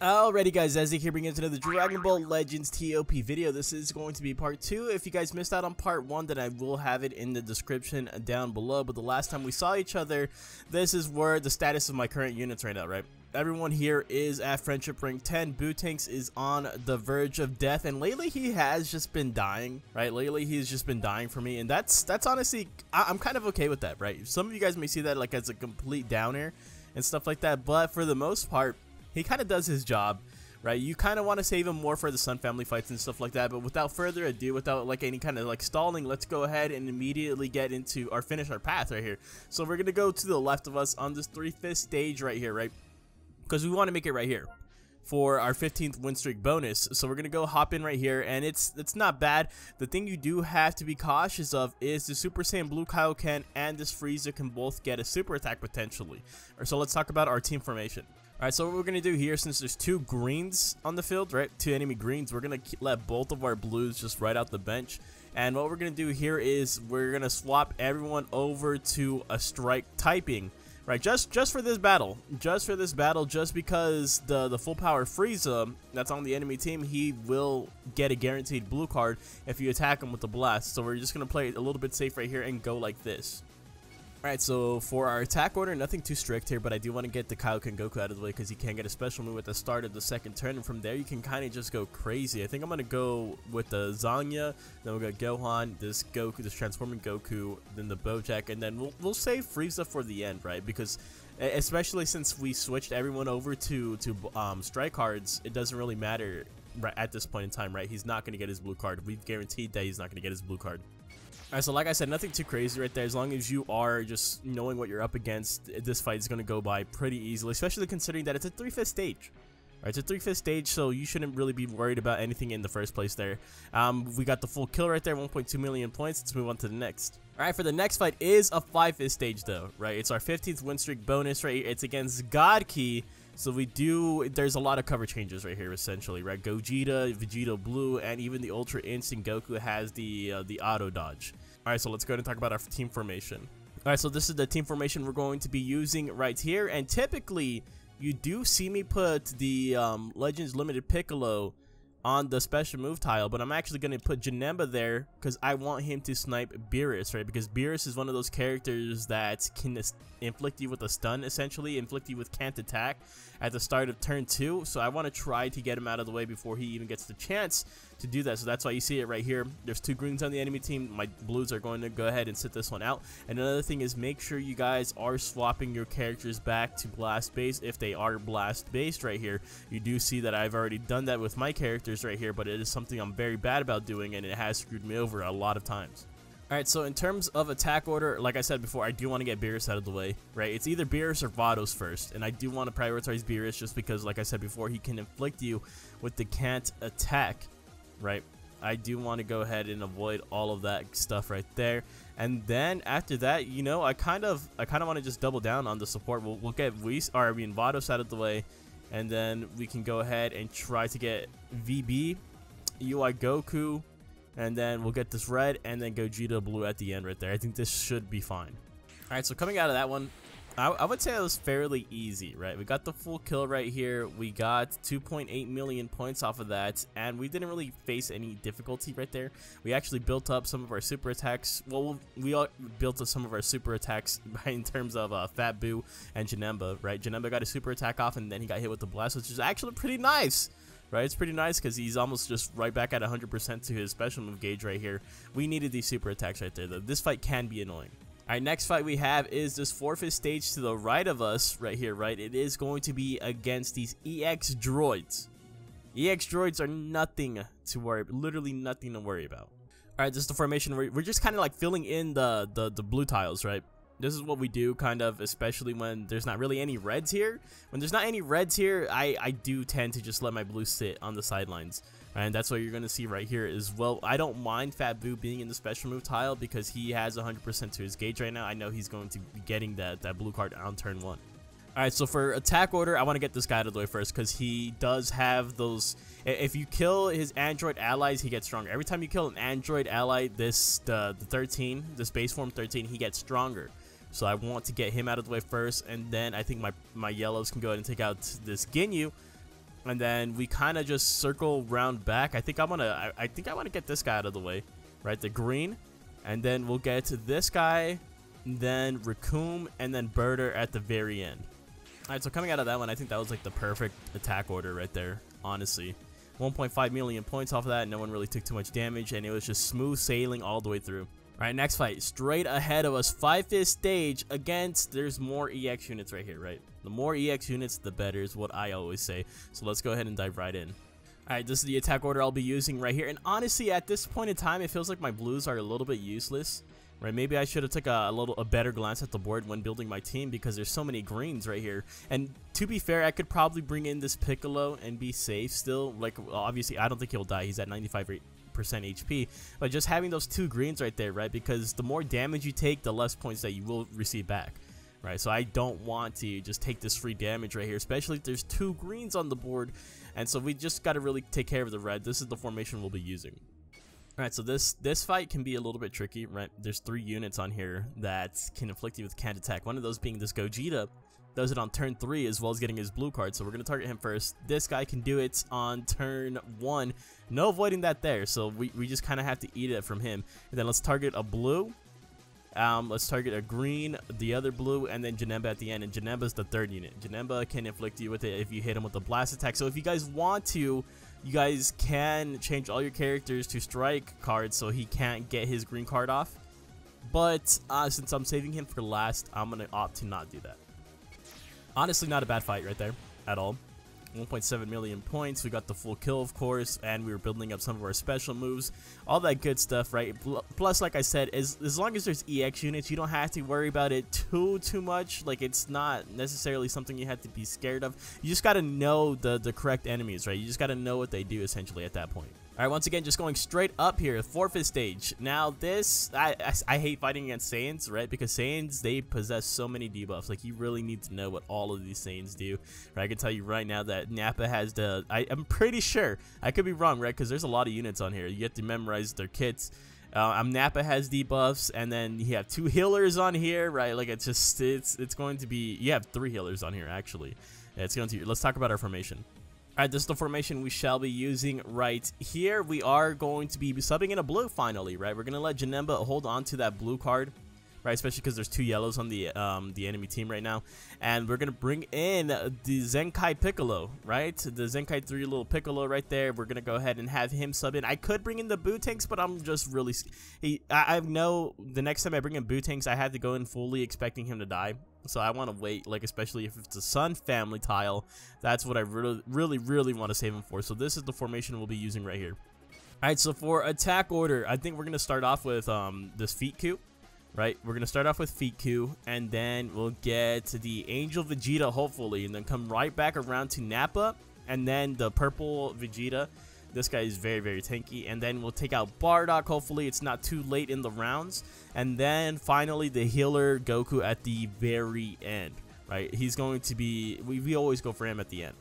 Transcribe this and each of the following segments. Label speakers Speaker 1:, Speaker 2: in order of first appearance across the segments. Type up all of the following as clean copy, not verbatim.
Speaker 1: Alrighty guys, Ezzy here bringing into another Dragon Ball Legends TOP video. This is going to be part 2. If you guys missed out on part 1, then I will have it in the description down below. But the last time we saw each other, this is where the status of my current units right now, right? Everyone here is at Friendship Rank 10. Bootanks is on the verge of death, and lately he has just been dying, right? Lately he's just been dying for me, and that's honestly, I'm kind of okay with that, right? Some of you guys may see that like as a complete downer and stuff like that, but for the most part, he kind of does his job, right? You kind of want to save him more for the Sun family fights and stuff like that, but without further ado, without like any kind of like stalling, let's go ahead and immediately get into or finish our path right here. So we're going to go to the left of us on this 3/5 stage right here, right? Because we want to make it right here for our 15th win streak bonus. So we're going to go hop in right here, and it's not bad. The thing you do have to be cautious of is the Super Saiyan Blue Kaioken and this Frieza can both get a super attack potentially. So let's talk about our team formation. Alright, so what we're going to do here, since there's 2 greens on the field, right, 2 enemy greens, we're going to let both of our blues just right out the bench. And what we're going to do here is we're going to swap everyone over to a strike typing, right, just for this battle, just because the full power Frieza that's on the enemy team, he will get a guaranteed blue card if you attack him with the blast. So we're just going to play it a little bit safe right here and go like this. Alright, so for our attack order, nothing too strict here, but I do want to get the Kaioken Goku out of the way because he can get a special move at the start of the second turn, and from there you can kind of just go crazy. I think I'm going to go with the Zanya, then we'll go Gohan, this Goku, this transforming Goku, then the Bojack, and then we'll save Frieza for the end, right? Because especially since we switched everyone over to strike cards, it doesn't really matter right at this point in time, right? He's not going to get his blue card. We've guaranteed that he's not going to get his blue card. Alright, so like I said, nothing too crazy right there. As long as you are just knowing what you're up against, this fight is going to go by pretty easily, especially considering that it's a 3/5 stage. Alright, it's a 3/5 stage, so you shouldn't really be worried about anything in the first place there. We got the full kill right there, 1.2 million points. Let's move on to the next. Alright, for the next fight is a 5/5 stage though, right? It's our 15th win streak bonus right here. It's against God Key. So there's a lot of cover changes right here essentially, right? Gogeta, Vegeta Blue, and even the Ultra Instinct Goku has the auto dodge. Alright, so let's go ahead and talk about our team formation. Alright, so this is the team formation we're going to be using right here, and typically you do see me put the Legends Limited Piccolo on the special move tile, but I'm actually going to put Janemba there because I want him to snipe Beerus, right? Because Beerus is one of those characters that can inflict you with a stun, essentially, inflict you with can't attack at the start of turn 2, so I want to try to get him out of the way before he even gets the chance to do that. So that's why you see it right here. There's 2 greens on the enemy team. My blues are going to go ahead and sit this one out. And another thing is, make sure you guys are swapping your characters back to blast base if they are blast based right here. You do see that I've already done that with my characters right here, but it is something I'm very bad about doing, and it has screwed me over a lot of times. Alright, so in terms of attack order, like I said before, I do want to get Beerus out of the way, right? It's either Beerus or Vados first, and I do want to prioritize Beerus just because, like I said before, he can inflict you with the can't attack, right? I do want to go ahead and avoid all of that stuff right there. And then after that, you know, I kind of want to just double down on the support. We'll get Vados out of the way, and then we can go ahead and try to get VB, UI Goku, and then we'll get this red, and then Gogeta Blue at the end right there. I think this should be fine. Alright, so coming out of that one, I would say it was fairly easy, right? We got the full kill right here. We got 2.8 million points off of that, and we didn't really face any difficulty right there. We actually built up some of our super attacks. Well, we all built up some of our super attacks in terms of Fat Boo and Janemba, right? Janemba got a super attack off, and then he got hit with the blast, which is actually pretty nice. Right, it's pretty nice because he's almost just right back at 100% to his special move gauge right here. We needed these super attacks right there, though. This fight can be annoying. Alright, next fight we have is this 4/5 stage to the right of us right here, right? It is going to be against these EX droids. EX droids are nothing to worry, literally nothing to worry about. Alright, this is the formation. We're just kind of like filling in the blue tiles, right? This is what we do, kind of, especially when there's not really any reds here. When there's not any reds here, I do tend to just let my blues sit on the sidelines. And that's what you're going to see right here as well. I don't mind Fat Boo being in the special move tile because he has 100% to his gauge right now. I know he's going to be getting that blue card on turn 1. Alright, so for attack order, I want to get this guy out of the way first because he does have those. If you kill his android allies, he gets stronger. Every time you kill an android ally, the 13, this base form 13, he gets stronger. So I want to get him out of the way first, and then I think my yellows can go ahead and take out this Ginyu. and then we kind of just circle round back. I think I want to get this guy out of the way, right? The green, and then we'll get to this guy, then Raccoon, and then Birder at the very end. All right, so coming out of that one, I think that was like the perfect attack order right there, honestly. 1.5 million points off of that. No one really took too much damage, and it was just smooth sailing all the way through. All right, next fight, straight ahead of us, 5th stage against, there's more EX units right here, right? The more EX units, the better is what I always say. So let's go ahead and dive right in. All right, this is the attack order I'll be using right here. And honestly, at this point in time, it feels like my blues are a little bit useless, right? Maybe I should have took a better glance at the board when building my team, because there's so many greens right here. And to be fair, I could probably bring in this Piccolo and be safe still. Like, obviously, I don't think he'll die. He's at 95% HP, but just having those 2 greens right there, right? Because the more damage you take, the less points that you will receive back, right? So I don't want to just take this free damage right here, especially if there's 2 greens on the board. And so we just got to really take care of the red. This is the formation we'll be using. All right, so this fight can be a little bit tricky, right? There's 3 units on here that can inflict you with canned attack. One of those being this Gogeta. Does it on turn 3 as well as getting his blue card, so we're going to target him first. This guy can do it on turn 1. No avoiding that there, so we just kind of have to eat it from him. And then let's target a blue. Let's target a green, the other blue, and then Janemba at the end. And Janemba's the 3rd unit. Janemba can inflict you with it if you hit him with a blast attack. So if you guys want to, you guys can change all your characters to strike cards so he can't get his green card off. But since I'm saving him for last, I'm going to opt to not do that. Honestly, not a bad fight right there at all. 1.7 million points. We got the full kill, of course, and we were building up some of our special moves, all that good stuff, right? Plus, like I said, as long as there's EX units, you don't have to worry about it too much. Like, it's not necessarily something you have to be scared of. You just got to know the correct enemies, right? You just got to know what they do essentially at that point. All right, once again, just going straight up here, 4th stage. Now this, I hate fighting against Saiyans, right? Because Saiyans, they possess so many debuffs. Like, you really need to know what all of these Saiyans do. Right? I can tell you right now that Nappa has the, I'm pretty sure, I could be wrong, right? Because there's a lot of units on here. You get to memorize their kits. Nappa has debuffs, and then you have 2 healers on here, right? Like, it's just, it's going to be, you have 3 healers on here, actually. It's going to, let's talk about our formation. Alright, this is the formation we shall be using right here. We are going to be subbing in a blue finally, right? We're going to let Janemba hold on to that blue card, right? Especially because there's 2 yellows on the enemy team right now. And we're going to bring in the Zenkai Piccolo, right? The Zenkai 3 little Piccolo right there. We're going to go ahead and have him sub in. I could bring in the Bootanks, but I'm just really... I know the next time I bring in Bootanks, I have to go in fully expecting him to die. So I want to wait, like, especially if it's a Sun family tile. That's what I really want to save him for. So this is the formation we'll be using right here. Alright, so for attack order, I think we're going to start off with this Feet Q. Right, we're going to start off with Feet Q, and then we'll get the Angel Vegeta, hopefully, and then come right back around to Nappa, and then the purple Vegeta. This guy is very tanky, and then we'll take out Bardock, hopefully it's not too late in the rounds, and then finally the healer Goku at the very end, right? He's going to be, we always go for him at the end.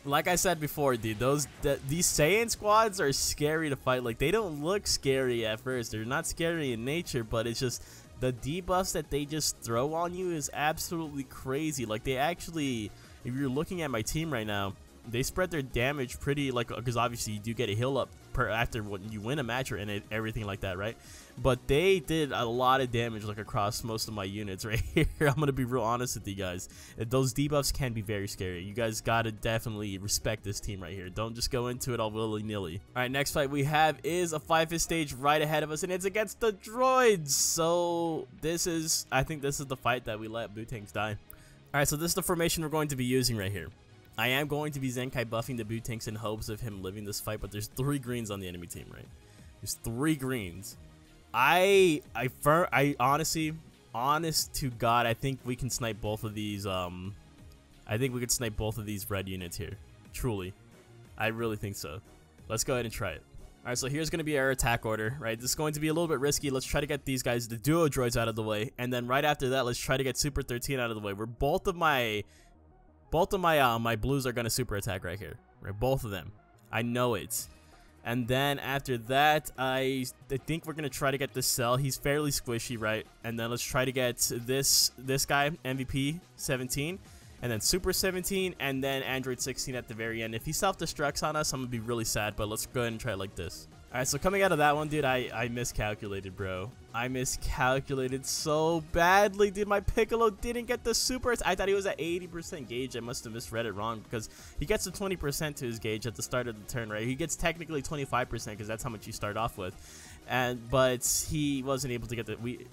Speaker 1: Like I said before, dude, these Saiyan squads are scary to fight. Like, they don't look scary at first. They're not scary in nature, but it's just the debuffs that they just throw on you is absolutely crazy. Like, they actually, if you're looking at my team right now, they spread their damage pretty, like, because obviously you do get a heal up after when you win a match or everything like that, right? But they did a lot of damage, like, across most of my units right here. I'm gonna be real honest with you guys. Those debuffs can be very scary. You guys gotta definitely respect this team right here. Don't just go into it all willy-nilly. All right, next fight we have is a 5th stage right ahead of us, and it's against the droids. So this is, I think this is the fight that we let Bootanks die. All right, so this is the formation we're going to be using right here. I am going to be Zenkai buffing the Bootanks in hopes of him living this fight, but there's 3 greens on the enemy team, right? There's 3 greens. I honestly, honest to God, I think we can snipe both of these. I think we could snipe both of these red units here. Truly, I really think so. Let's go ahead and try it. All right, so here's going to be our attack order, right? This is going to be a little bit risky. Let's try to get these guys, the duo droids, out of the way, and then right after that, let's try to get Super 13 out of the way. Where both of my my blues are going to super attack right here, right? Both of them. I know it. And then after that, I think we're going to try to get this Cell. He's fairly squishy, right? And then let's try to get this guy, MVP 17. and then Super 17, and then Android 16 at the very end. If he self-destructs on us, I'm gonna be really sad, but let's go ahead and try it like this. Alright, so coming out of that one, dude, I miscalculated, bro. I miscalculated so badly, dude. My Piccolo didn't get the super. I thought he was at 80% gauge. I must have misread it wrong because he gets to 20% to his gauge at the start of the turn, right? He gets technically 25% because that's how much you start off with. But he wasn't able to get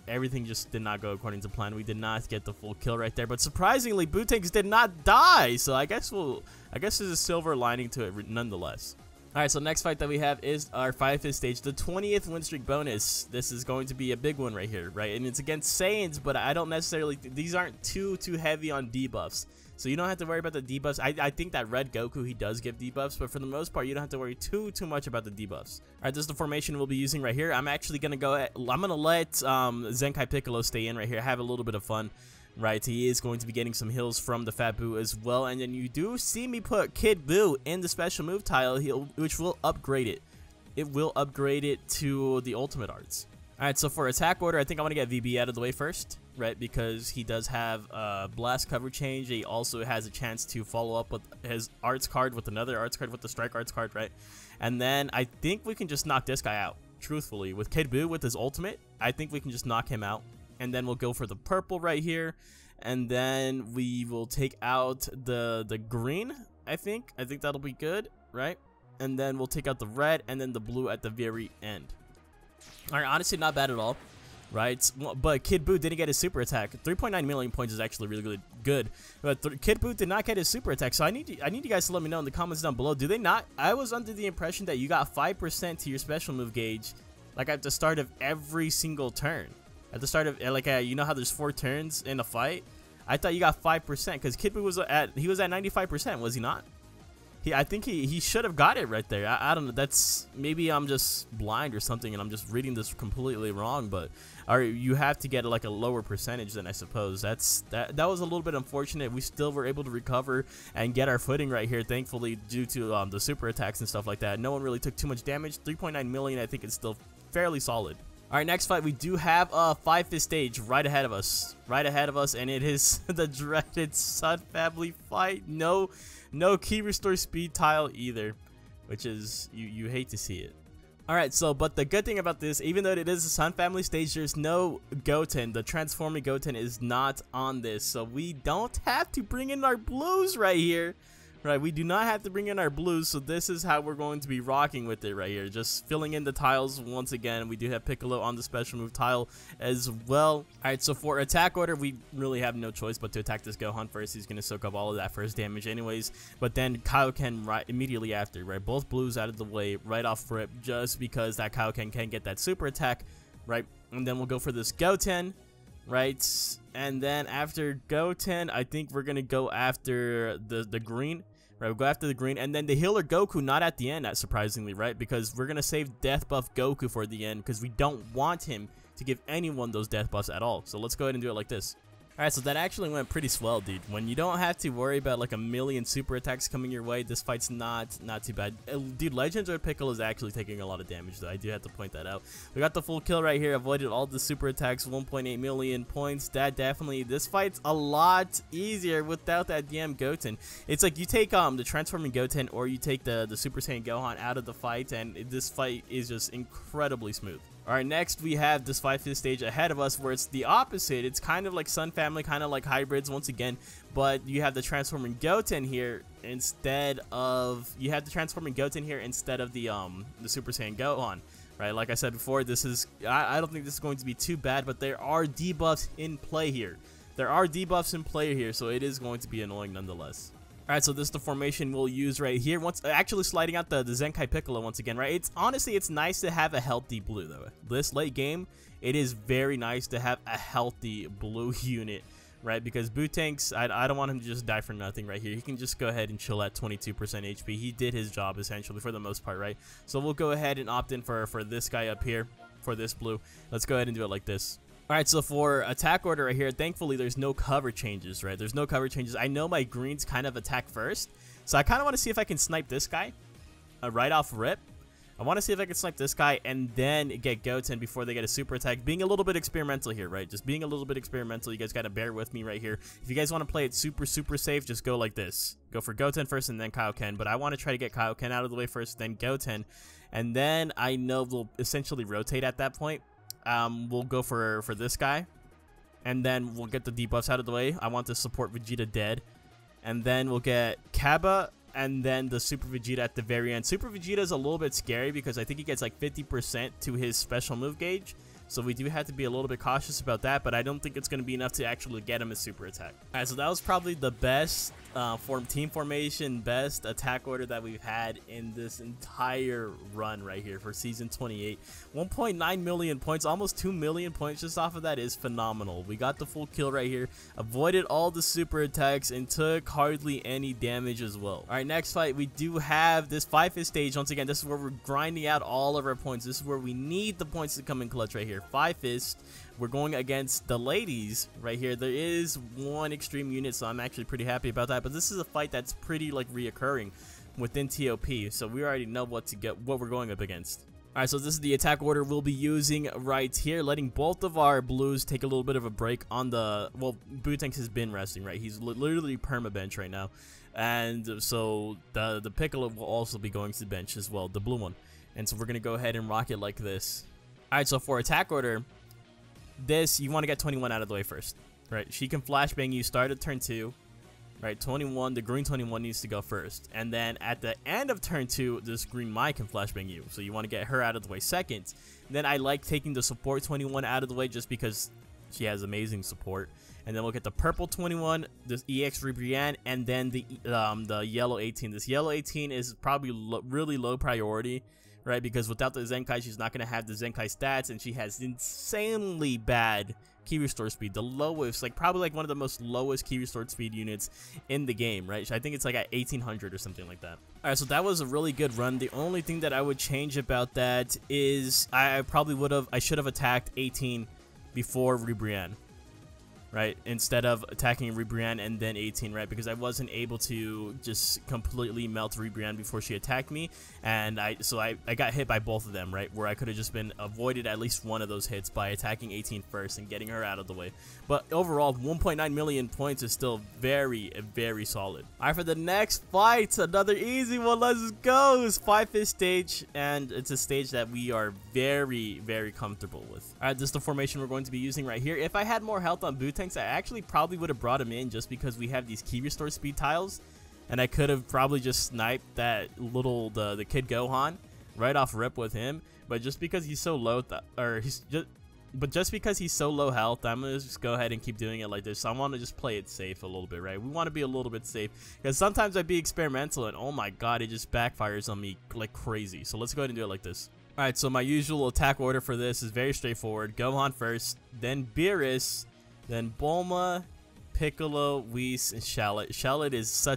Speaker 1: everything just did not go according to plan. We did not get the full kill right there. But surprisingly, Bootanks did not die. So I guess there's a silver lining to it nonetheless. Alright, so next fight that we have is our 5th stage, the 20th win streak bonus. This is going to be a big one right here, right? And it's against Saiyans, but I don't necessarily, these aren't too heavy on debuffs. So you don't have to worry about the debuffs. I think that Red Goku, he does give debuffs, but for the most part, you don't have to worry too much about the debuffs. Alright, this is the formation we'll be using right here. I'm actually going to I'm going to let Zenkai Piccolo stay in right here, have a little bit of fun. Right, he is going to be getting some heals from the Fat Boo as well, and then you do see me put Kid Buu in the special move tile, which will upgrade it. It will upgrade it to the ultimate arts. Alright, so for attack order, I think I want to get VB out of the way first, right, because he does have blast cover change. He also has a chance to follow up with his arts card with another arts card with the strike arts card, right? And then I think we can just knock this guy out, truthfully. With Kid Buu with his ultimate, I think we can just knock him out. And then we'll go for the purple right here, and then we will take out the green. I think that'll be good, right? And then we'll take out the red and then the blue at the very end. All right, honestly, not bad at all, right? But Kid Buu didn't get his super attack. 3.9 million points is actually really good. But Kid Buu did not get his super attack, so I need you guys to let me know in the comments down below. Do they not? I was under the impression that you got 5% to your special move gauge, like at the start of every single turn. At the start of, like, you know how there's 4 turns in a fight? I thought you got 5% because Kid Buu was at 95%, was he not? I think he should have got it right there. I don't know. That's, maybe I'm just blind or something and I'm just reading this completely wrong. But you have to get like a lower percentage then, I suppose. That was a little bit unfortunate. We still were able to recover and get our footing right here, thankfully, due to the super attacks and stuff like that. No one really took too much damage. 3.9 million, I think, is still fairly solid. Alright, next fight, we do have a 5th stage right ahead of us. And it is the dreaded Sun family fight. No key restore speed tile either, which is, you hate to see it. Alright, so, but the good thing about this, even though it is a Sun family stage, there's no Goten. The transforming Goten is not on this, so we don't have to bring in our blues right here. Right, we do not have to bring in our blues, so this is how we're going to be rocking with it right here. Just filling in the tiles once again. We do have Piccolo on the special move tile as well. Alright, so for attack order, we really have no choice but to attack this Gohan first. He's going to soak up all of that first damage anyways. But then Kaioken right immediately after, right? Both blues out of the way right off rip, just because that Kaioken can get that super attack, right? And then we'll go for this Goten. Right, and then after Goten, I think we're gonna go after the green. Right, we'll go after the green, and then the healer Goku not at the end, surprisingly, right? Because we're gonna save death buff Goku for the end, because we don't want him to give anyone those death buffs at all. So let's go ahead and do it like this. Alright, so that actually went pretty swell, dude. When you don't have to worry about like a million super attacks coming your way, this fight's not too bad. Dude, Legendary Piccolo is actually taking a lot of damage, though. I do have to point that out. We got the full kill right here, avoided all the super attacks, 1.8 million points. That definitely, this fight's a lot easier without that damn Goten. It's like you take the transforming Goten or you take the Super Saiyan Gohan out of the fight, and this fight is just incredibly smooth. Alright, next we have this 5th stage ahead of us where it's the opposite. It's kind of like Sun family, kind of like hybrids once again, but you have the transforming Goten here instead of the Super Saiyan Gohan. Right, like I said before, this is, I don't think this is going to be too bad, but there are debuffs in play here. So it is going to be annoying nonetheless. Alright, so this is the formation we'll use right here. Actually sliding out the Zenkai Piccolo once again, right? Honestly, it's nice to have a healthy blue, though. This late game, it is very nice to have a healthy blue unit, right? Because Bootanks, I don't want him to just die for nothing right here. He can just go ahead and chill at 22% HP. He did his job, essentially, for the most part, right? So we'll go ahead and opt in for this guy up here, for this blue. Let's go ahead and do it like this. Alright, so for attack order right here, thankfully there's no cover changes, right? There's no cover changes. I know my greens kind of attack first, so I kind of want to see if I can snipe this guy right off rip. I want to see if I can snipe this guy and then get Goten before they get a super attack. Being a little bit experimental here, right? Just being a little bit experimental. You guys got to bear with me right here. If you guys want to play it super safe, just go like this. Go for Goten first and then Kaioken. But I want to try to get Kaioken out of the way first, then Goten. And then I know we'll essentially rotate at that point. We'll go for this guy. And then we'll get the debuffs out of the way. I want to support Vegeta dead. And then we'll get Kaba. And then the Super Vegeta at the very end. Super Vegeta is a little bit scary because I think he gets like 50% to his special move gauge. So we do have to be a little bit cautious about that, but I don't think it's going to be enough to actually get him a super attack. Alright, so that was probably the best team formation, best attack order that we've had in this entire run right here for Season 28. 1.9 million points, almost 2 million points just off of that is phenomenal. We got the full kill right here, avoided all the super attacks, and took hardly any damage as well. Alright, next fight, we do have this 5-fist stage. Once again, this is where we're grinding out all of our points. This is where we need the points to come in clutch right here. 5-fist. We're going against the ladies right here. There is one extreme unit, so I'm actually pretty happy about that. But this is a fight that's pretty like reoccurring within TOP, so we already know what we're going up against. Alright, so this is the attack order we'll be using right here, letting both of our blues take a little bit of a break on the, well, Bootanks has been resting, right? He's literally perma-bench right now. And so the Piccolo will also be going to the bench as well, the blue one. And so we're going to go ahead and rock it like this. Alright, so for attack order, this, you want to get 21 out of the way first, right? She can flashbang you, start at turn 2, right? 21, the green 21 needs to go first. And then at the end of turn 2, this green Mai can flashbang you. So you want to get her out of the way second. Then I like taking the support 21 out of the way just because she has amazing support. And then we'll get the purple 21, this EX Ribrianne, and then the yellow 18. This yellow 18 is probably really low priority, right? Because without the Zenkai, she's not going to have the Zenkai stats, and she has insanely bad key restore speed. The lowest, like probably like one of the most lowest key restored speed units in the game, right? I think it's like at 1800 or something like that. All right, so that was a really good run. The only thing that I would change about that is I should have attacked 18 before Ribrianne, right? Instead of attacking Ribrianne and then 18, right? Because I wasn't able to just completely melt Ribrianne before she attacked me, and I got hit by both of them, right? Where I could have just been avoided at least one of those hits by attacking 18 first and getting her out of the way. But overall, 1.9 million points is still very solid. All right, for the next fight, another easy one. Let's go. It's 5-fist stage, and it's a stage that we are very comfortable with. All right, this is the formation we're going to be using right here. If I had more health on Bootanks, I actually probably would have brought him in just because we have these key restore speed tiles, and I could have probably just sniped that little the Kid Gohan right off rip with him. But just because he's so low, just because he's so low health, I'm gonna just go ahead and keep doing it like this. So I want to just play it safe a little bit, right? We want to be a little bit safe because sometimes I'd be experimental and oh my god, it just backfires on me like crazy. So let's go ahead and do it like this. All right, so my usual attack order for this is very straightforward. Gohan first, then Beerus, then Bulma, Piccolo, Whis, and Shallot. Shallot is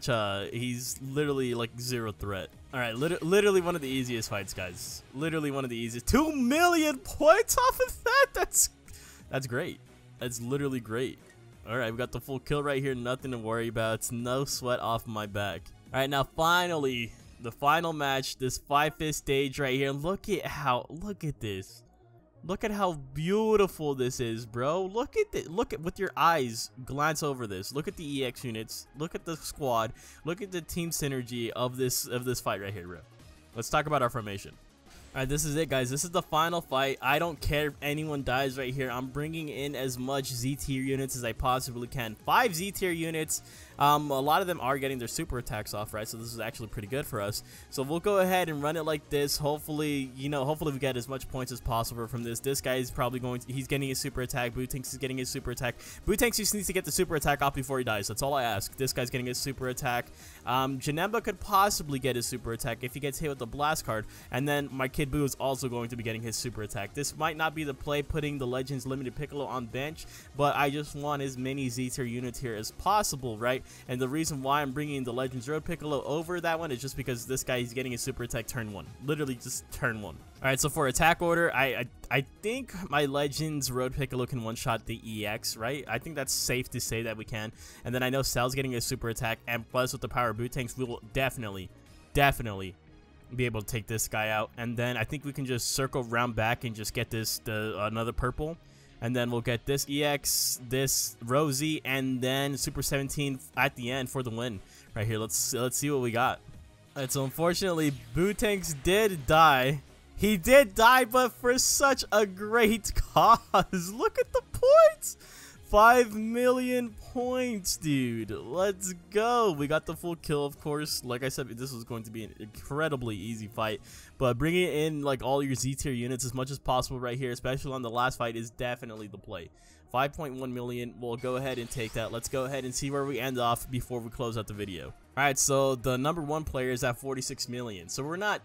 Speaker 1: he's literally like zero threat. Alright, literally one of the easiest fights, guys. Literally one of the easiest. 2 million points off of that? That's great. That's literally great. Alright, we got the full kill right here. Nothing to worry about. It's no sweat off my back. Alright, now finally, the final match. This 5-fist stage right here. Look at this. Look at how beautiful this is, bro. Look at with your eyes, glance over this. Look at the EX units. Look at the squad. Look at the team synergy of this fight right here, bro. Let's talk about our formation. Alright, this is it, guys. This is the final fight. I don't care if anyone dies right here. I'm bringing in as much Z-tier units as I possibly can. 5 Z-tier units. A lot of them are getting their super attacks off, right? So this is actually pretty good for us. So we'll go ahead and run it like this. Hopefully, hopefully we get as much points as possible from this. This guy is probably he's getting his super attack. Bootanks is getting his super attack. Bootanks just needs to get the super attack off before he dies. That's all I ask. This guy's getting his super attack. Janemba could possibly get his super attack if he gets hit with the blast card. And then my Kid Buu is also going to be getting his super attack. This might not be the play putting the Legends Limited Piccolo on bench, but I just want as many Z-tier units here as possible, right? And the reason why I'm bringing the Legends Road Piccolo over that one is just because this guy is getting his super attack turn 1. Literally just turn 1. Alright, so for attack order, I think my Legends Road Piccolo can one-shot the EX, right? I think that's safe to say that we can. And then I know Cell's getting a super attack, and plus with the power of Bootanks, we will definitely be able to take this guy out, and then I think we can just circle round back and just get this another purple, and then we'll get this EX, this Rosie, and then Super 17 at the end for the win right here. Let's see what we got. All right, so unfortunately Bootanks did die. He did die, but for such a great cause. Look at the points. 5 million points, dude. Let's go. We got the full kill, of course. Like I said, this was going to be an incredibly easy fight, but bringing in like all your Z tier units as much as possible right here, especially on the last fight, is definitely the play. 5.1 million. We'll go ahead and take that. Let's go ahead and see where we end off before we close out the video. All right, so the number 1 player is at 46 million, so we're not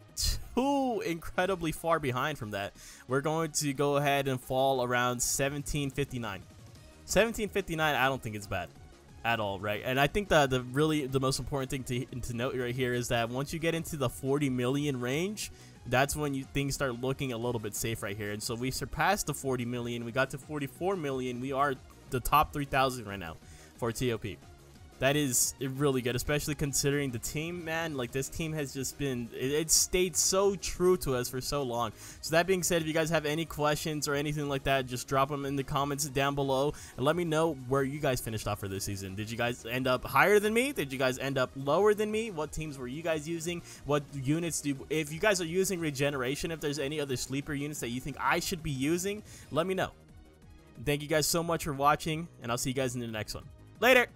Speaker 1: too incredibly far behind from that. We're going to go ahead and fall around 1759. 1759, I don't think it's bad at all, right? And I think that the most important thing to note right here is that once you get into the 40 million range, that's when things start looking a little bit safe right here. And so we surpassed the 40 million. We got to 44 million. We are the top 3,000 right now for TOP. That is really good, especially considering the team, man. Like, this team has just been, it stayed so true to us for so long. So that being said, if you guys have any questions or anything like that, just drop them in the comments down below and let me know where you guys finished off for this season. Did you guys end up higher than me? Did you guys end up lower than me? What teams were you guys using? What units if you guys are using regeneration, if there's any other sleeper units that you think I should be using, let me know. Thank you guys so much for watching, and I'll see you guys in the next one. Later!